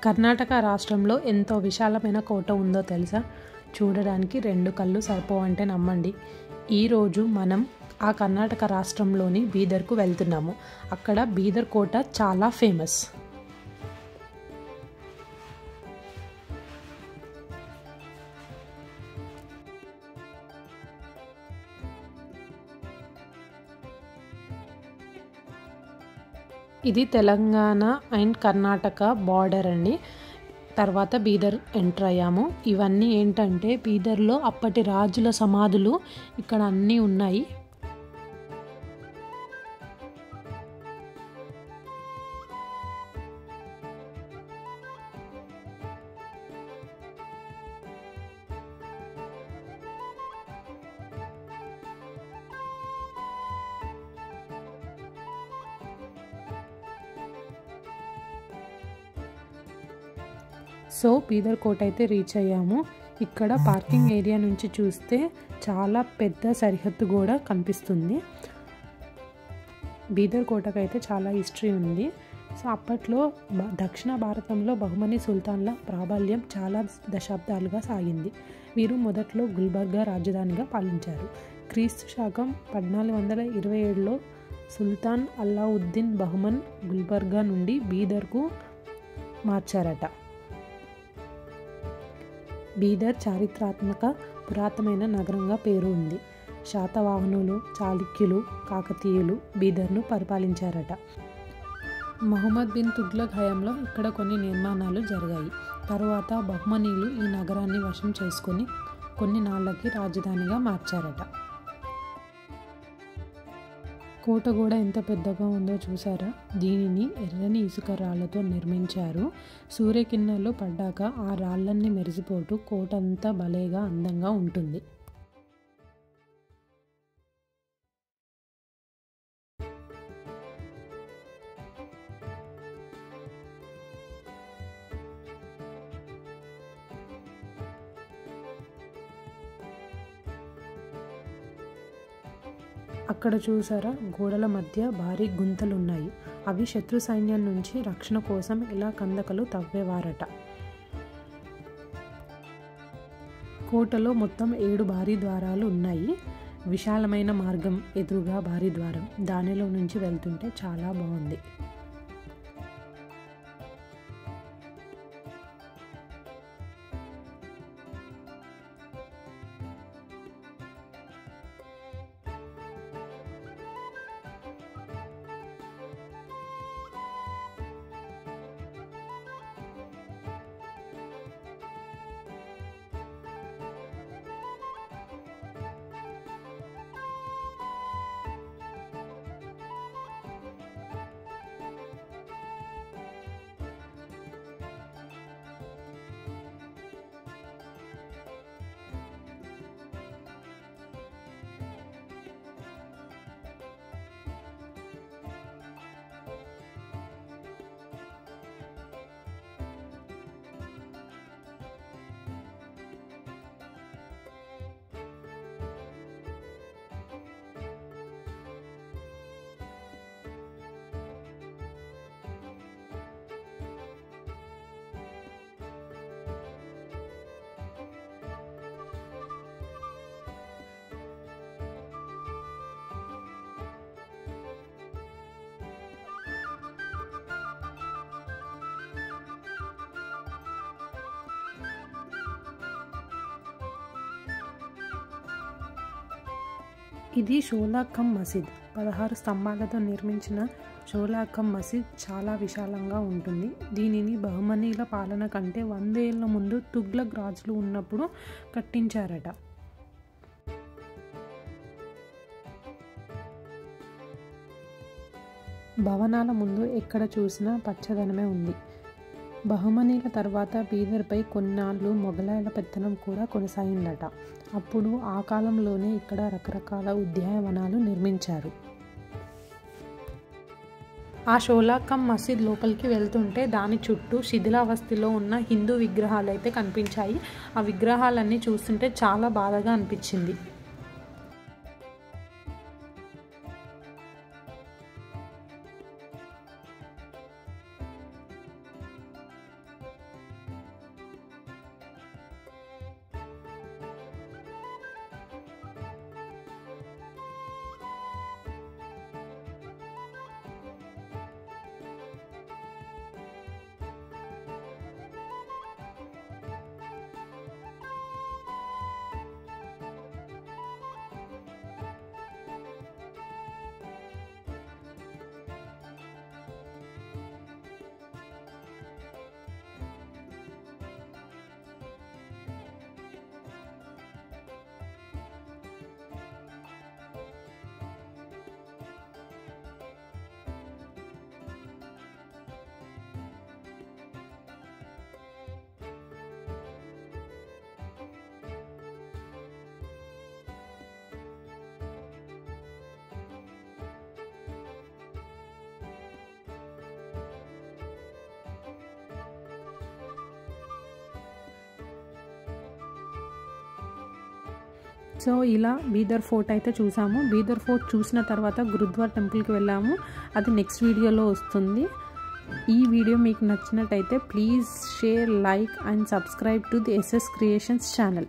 కర్ణాటక రాష్ట్రంలో ఎంతో విశాలమైన కోట ఉందో తెలుసా? చూడడానికి 2 కళ్ళు సరిపోవంటే నమ్మండి. ఈరోజు మనం ఆ కర్ణాటక రాష్ట్రంలోని బీదర్కు వెళ్తున్నాము. అక్కడ బీదర్ కోట చాలా ఫేమస్. ఇది తెలంగాణ అండ్ కర్ణాటక బార్డర్ అండి. తర్వాత బీదర్ ఎంటర్ అయ్యాము. ఇవన్నీ ఏంటంటే బీదర్లో అప్పటి రాజుల సమాధులు ఇక్కడ అన్నీ ఉన్నాయి. సో బీదర్ కోట అయితే రీచ్ అయ్యాము. ఇక్కడ పార్కింగ్ ఏరియా నుంచి చూస్తే చాలా పెద్ద సరిహద్దు కూడా కనిపిస్తుంది. బీదర్ కోటకైతే చాలా హిస్టరీ ఉంది. సో అప్పట్లో దక్షిణ భారతంలో బహమనీ సుల్తాన్ల ప్రాబల్యం చాలా దశాబ్దాలుగా సాగింది. వీరు మొదట్లో గుల్బర్గా రాజధానిగా పాలించారు. క్రీస్తు శకం 1427లో సుల్తాన్ అల్లావుద్దీన్ బహమన్ గుల్బర్గా నుండి బీదర్కు మార్చారట. బీదర్ చారిత్రాత్మక పురాతనమైన నగరంగా పేరు ఉంది. శాతవాహనులు, చాళుక్యులు, కాకతీయులు బీదర్ను పరిపాలించారట. మహమ్మద్ బిన్ తుగ్లక్ హయాంలో ఇక్కడ కొన్ని నిర్మాణాలు జరిగాయి. తరువాత బహ్మనీలు ఈ నగరాన్ని వశం చేసుకొని కొన్ని నాళ్ళకి రాజధానిగా మార్చారట. కోట కూడా ఎంత పెద్దగా ఉందో చూసారా? దీనిని ఎర్రని ఇసుక రాళ్లతో నిర్మించారు. సూర్యకిరణాలు పడ్డాక ఆ రాళ్ళన్నీ మెరిసిపోతూ కోట అంతా భలేగా అందంగా ఉంటుంది. అక్కడ చూసారా, గోడల మధ్య భారీ గుంతలున్నాయి. అవి శత్రు సైన్యం నుంచి రక్షణ కోసం ఇలా కందకలు తవ్వేవారట. కోటలో మొత్తం 7 భారీ ద్వారాలు ఉన్నాయి. విశాలమైన మార్గం, ఎదురుగా భారీ ద్వారం. దానిలో నుంచి వెళ్తుంటే చాలా బాగుంది. ఇది షోలాకం మసీద్. 16 స్తంభాలతో నిర్మించిన షోలాకం మసీద్ చాలా విశాలంగా ఉంటుంది. దీనిని బహమనీల పాలన కంటే 100 ఏళ్ల ముందు తుగ్లక్ రాజులు ఉన్నప్పుడు కట్టించారట. భవనాల ముందు ఎక్కడ చూసినా పచ్చదనమే ఉంది. బహమనీల తర్వాత బీదర్పై కొన్నాళ్ళు మొఘలాయల పెత్తనం కూడా కొనసాగిందట. అప్పుడు ఆ కాలంలోనే ఇక్కడ రకరకాల ఉద్యానవనాలు నిర్మించారు. ఆ షోలాకం మసీద్ లోపలికి వెళ్తుంటే దాని చుట్టూ శిథిలావస్థలో ఉన్న హిందూ విగ్రహాలు అయితే కనిపించాయి. ఆ విగ్రహాలన్నీ చూస్తుంటే చాలా బాధగా అనిపించింది. సో ఇలా బీదర్ ఫోర్ట్ అయితే చూసాము. బీదర్ ఫోర్ట్ చూసిన తర్వాత గురుద్వార్ టెంపుల్కి వెళ్ళాము. అది నెక్స్ట్ వీడియోలో వస్తుంది. ఈ వీడియో మీకు నచ్చినట్టయితే please share, like and subscribe to the SS Creations channel.